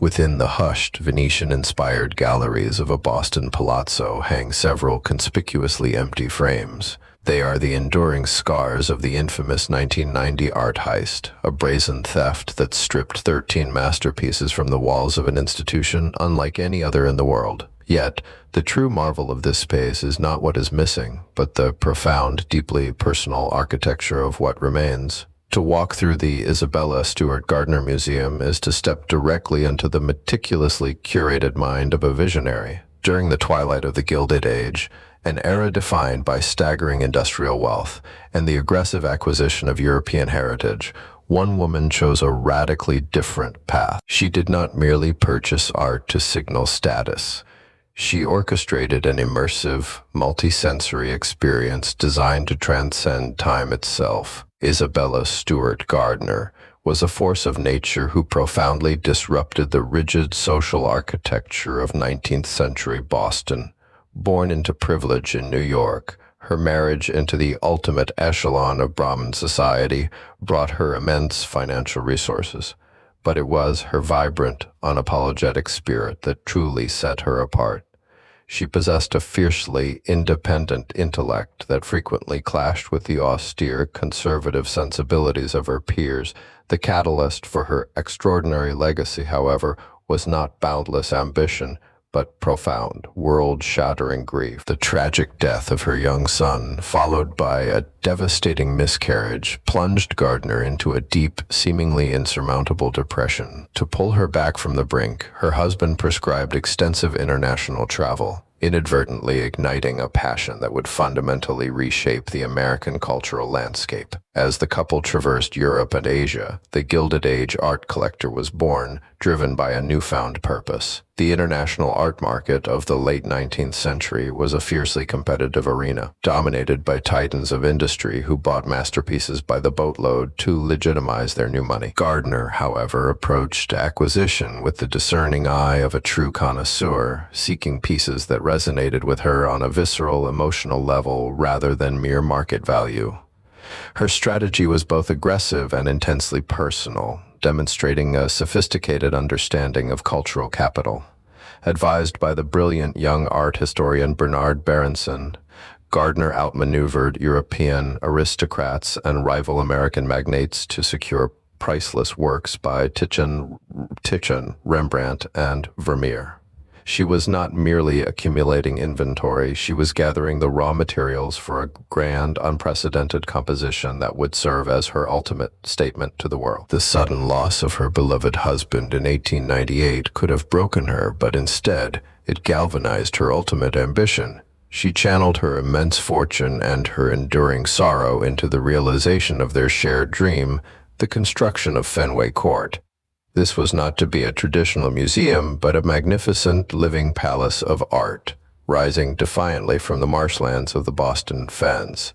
Within the hushed, Venetian-inspired galleries of a Boston palazzo hang several conspicuously empty frames. They are the enduring scars of the infamous 1990 art heist, a brazen theft that stripped 13 masterpieces from the walls of an institution unlike any other in the world. Yet, the true marvel of this space is not what is missing, but the profound, deeply personal architecture of what remains. To walk through the Isabella Stewart Gardner Museum is to step directly into the meticulously curated mind of a visionary. During the twilight of the Gilded Age, an era defined by staggering industrial wealth and the aggressive acquisition of European heritage, one woman chose a radically different path. She did not merely purchase art to signal status. She orchestrated an immersive, multisensory experience designed to transcend time itself. Isabella Stewart Gardner was a force of nature who profoundly disrupted the rigid social architecture of 19th century Boston. Born into privilege in New York, her marriage into the ultimate echelon of Brahmin society brought her immense financial resources. But it was her vibrant, unapologetic spirit that truly set her apart. She possessed a fiercely independent intellect that frequently clashed with the austere, conservative sensibilities of her peers. The catalyst for her extraordinary legacy, however, was not boundless ambition, but profound, world-shattering grief. The tragic death of her young son, followed by a devastating miscarriage, plunged Gardner into a deep, seemingly insurmountable depression. To pull her back from the brink, her husband prescribed extensive international travel, inadvertently igniting a passion that would fundamentally reshape the American cultural landscape. As the couple traversed Europe and Asia, the Gilded Age art collector was born, driven by a newfound purpose. The international art market of the late 19th century was a fiercely competitive arena, dominated by titans of industry who bought masterpieces by the boatload to legitimize their new money. Gardner, however, approached acquisition with the discerning eye of a true connoisseur, seeking pieces that resonated with her on a visceral, emotional level rather than mere market value. Her strategy was both aggressive and intensely personal, demonstrating a sophisticated understanding of cultural capital. Advised by the brilliant young art historian Bernard Berenson, Gardner outmaneuvered European aristocrats and rival American magnates to secure priceless works by Titian, Rembrandt, and Vermeer. She was not merely accumulating inventory, she was gathering the raw materials for a grand, unprecedented composition that would serve as her ultimate statement to the world. The sudden loss of her beloved husband in 1898 could have broken her, but instead, it galvanized her ultimate ambition. She channeled her immense fortune and her enduring sorrow into the realization of their shared dream, the construction of Fenway Court. This was not to be a traditional museum, but a magnificent living palace of art, rising defiantly from the marshlands of the Boston Fens.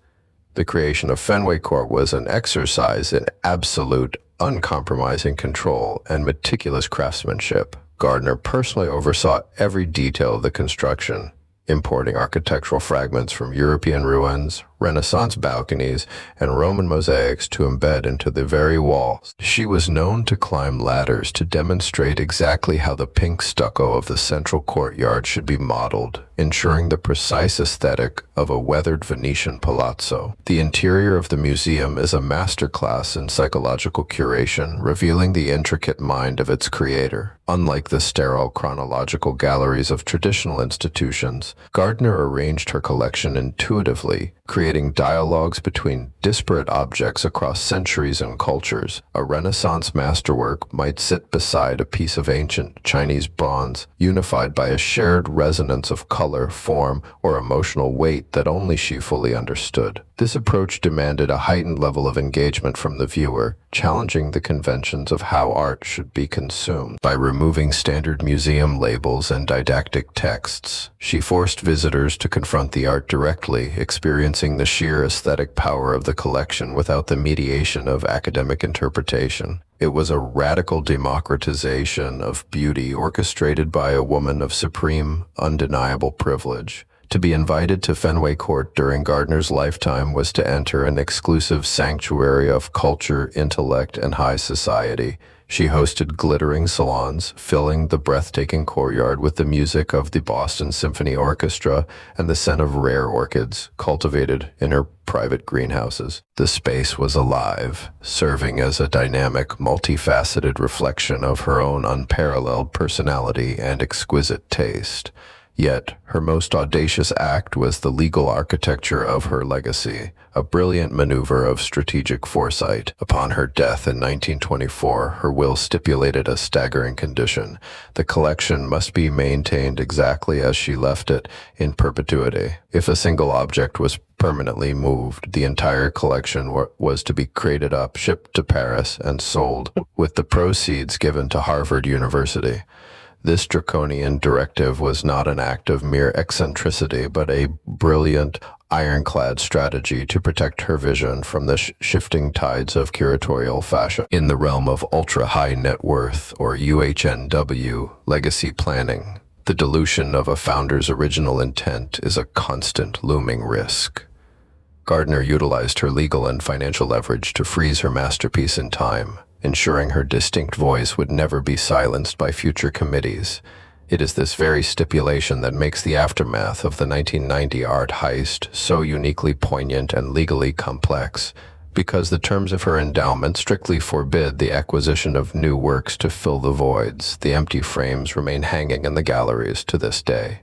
The creation of Fenway Court was an exercise in absolute, uncompromising control and meticulous craftsmanship. Gardner personally oversaw every detail of the construction, importing architectural fragments from European ruins, Renaissance balconies, and Roman mosaics to embed into the very walls. She was known to climb ladders to demonstrate exactly how the pink stucco of the central courtyard should be modeled, ensuring the precise aesthetic of a weathered Venetian palazzo. The interior of the museum is a masterclass in psychological curation, revealing the intricate mind of its creator. Unlike the sterile chronological galleries of traditional institutions, Gardner arranged her collection intuitively, creating dialogues between disparate objects across centuries and cultures. A Renaissance masterwork might sit beside a piece of ancient Chinese bronze, unified by a shared resonance of color, form, or emotional weight that only she fully understood. This approach demanded a heightened level of engagement from the viewer, challenging the conventions of how art should be consumed. By removing standard museum labels and didactic texts, she forced visitors to confront the art directly, experiencing the sheer aesthetic power of the collection without the mediation of academic interpretation. It was a radical democratization of beauty orchestrated by a woman of supreme, undeniable privilege. To be invited to Fenway Court during Gardner's lifetime was to enter an exclusive sanctuary of culture, intellect, and high society. She hosted glittering salons, filling the breathtaking courtyard with the music of the Boston Symphony Orchestra and the scent of rare orchids cultivated in her private greenhouses. The space was alive, serving as a dynamic, multifaceted reflection of her own unparalleled personality and exquisite taste. Yet, her most audacious act was the legal architecture of her legacy, a brilliant maneuver of strategic foresight. Upon her death in 1924, her will stipulated a staggering condition. The collection must be maintained exactly as she left it, in perpetuity. If a single object was permanently moved, the entire collection was to be crated up, shipped to Paris, and sold, with the proceeds given to Harvard University. This draconian directive was not an act of mere eccentricity, but a brilliant, ironclad strategy to protect her vision from the shifting tides of curatorial fashion. In the realm of ultra-high net worth, or UHNW, legacy planning, the dilution of a founder's original intent is a constant looming risk. Gardner utilized her legal and financial leverage to freeze her masterpiece in time, ensuring her distinct voice would never be silenced by future committees. It is this very stipulation that makes the aftermath of the 1990 art heist so uniquely poignant and legally complex, because the terms of her endowment strictly forbid the acquisition of new works to fill the voids. The empty frames remain hanging in the galleries to this day.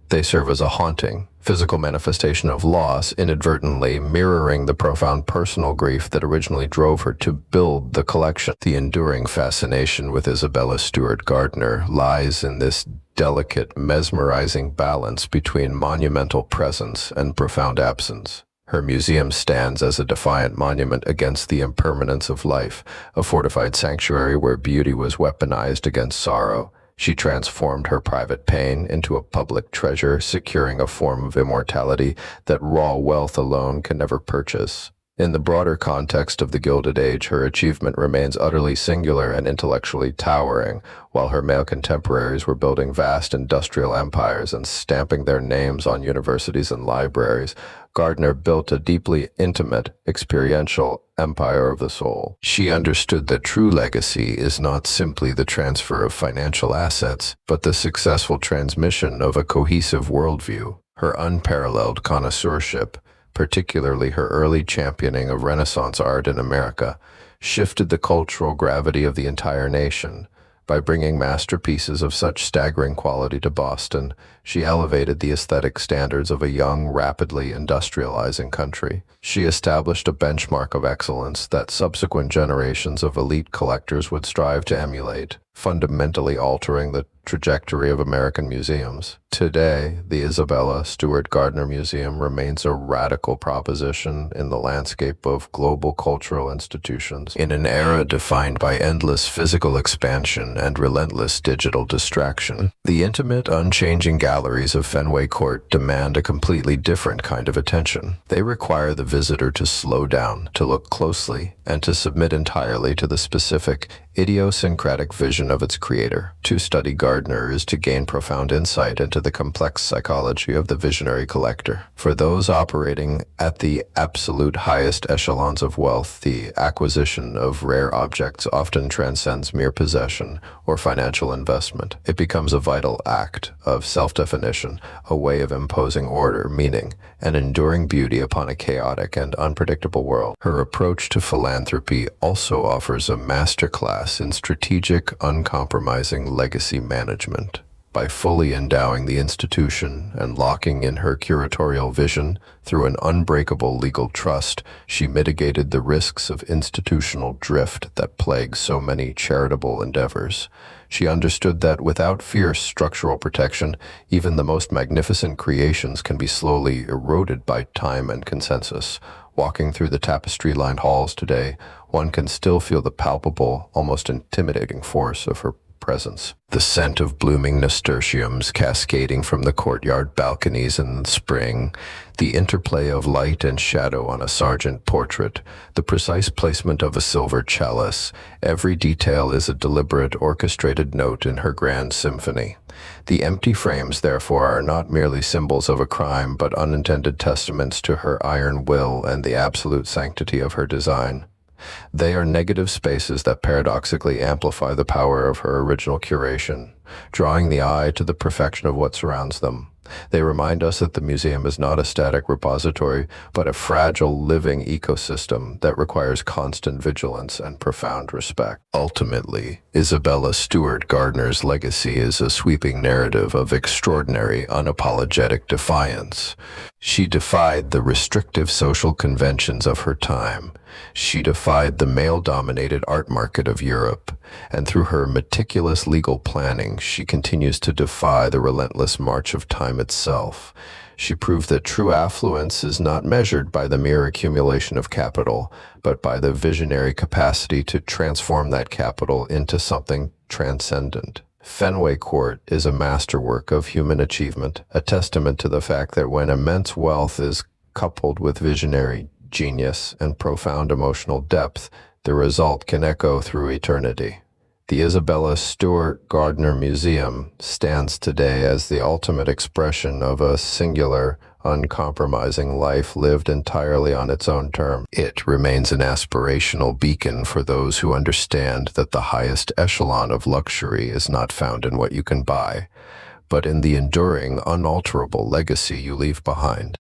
They serve as a haunting, physical manifestation of loss, inadvertently mirroring the profound personal grief that originally drove her to build the collection. The enduring fascination with Isabella Stewart Gardner lies in this delicate, mesmerizing balance between monumental presence and profound absence. Her museum stands as a defiant monument against the impermanence of life, a fortified sanctuary where beauty was weaponized against sorrow. She transformed her private pain into a public treasure, securing a form of immortality that raw wealth alone can never purchase. In the broader context of the Gilded Age, her achievement remains utterly singular and intellectually towering. While her male contemporaries were building vast industrial empires and stamping their names on universities and libraries, Gardner built a deeply intimate, experiential empire of the soul. She understood that true legacy is not simply the transfer of financial assets, but the successful transmission of a cohesive worldview. Her unparalleled connoisseurship, particularly her early championing of Renaissance art in America, shifted the cultural gravity of the entire nation. By bringing masterpieces of such staggering quality to Boston, she elevated the aesthetic standards of a young, rapidly industrializing country. She established a benchmark of excellence that subsequent generations of elite collectors would strive to emulate, fundamentally altering the trajectory of American museums. Today, the Isabella Stewart Gardner Museum remains a radical proposition in the landscape of global cultural institutions. In an era defined by endless physical expansion and relentless digital distraction, the intimate, unchanging galleries of Fenway Court demand a completely different kind of attention. They require the visitor to slow down, to look closely, and to submit entirely to the specific, idiosyncratic vision of its creator. To study Gardner is to gain profound insight into the complex psychology of the visionary collector. For those operating at the absolute highest echelons of wealth, the acquisition of rare objects often transcends mere possession or financial investment. It becomes a vital act of self-definition, a way of imposing order, meaning, and enduring beauty upon a chaotic and unpredictable world. Her approach to philanthropy also offers a masterclass in strategic, uncompromising legacy management. By fully endowing the institution and locking in her curatorial vision through an unbreakable legal trust, she mitigated the risks of institutional drift that plague so many charitable endeavors. She understood that without fierce structural protection, even the most magnificent creations can be slowly eroded by time and consensus. Walking through the tapestry-lined halls today, one can still feel the palpable, almost intimidating force of her presence. The scent of blooming nasturtiums cascading from the courtyard balconies in the spring, the interplay of light and shadow on a Sargent portrait, the precise placement of a silver chalice, every detail is a deliberate, orchestrated note in her grand symphony. The empty frames, therefore, are not merely symbols of a crime, but unintended testaments to her iron will and the absolute sanctity of her design. They are negative spaces that paradoxically amplify the power of her original curation, drawing the eye to the perfection of what surrounds them. They remind us that the museum is not a static repository, but a fragile, living ecosystem that requires constant vigilance and profound respect. Ultimately, Isabella Stewart Gardner's legacy is a sweeping narrative of extraordinary, unapologetic defiance. She defied the restrictive social conventions of her time. She defied the male-dominated art market of Europe, and through her meticulous legal planning, she continues to defy the relentless march of time itself. She proved that true affluence is not measured by the mere accumulation of capital, but by the visionary capacity to transform that capital into something transcendent. Fenway Court is a masterwork of human achievement, a testament to the fact that when immense wealth is coupled with visionary genius and profound emotional depth, the result can echo through eternity. The Isabella Stewart Gardner Museum stands today as the ultimate expression of a singular, uncompromising life lived entirely on its own terms. It remains an aspirational beacon for those who understand that the highest echelon of luxury is not found in what you can buy, but in the enduring, unalterable legacy you leave behind.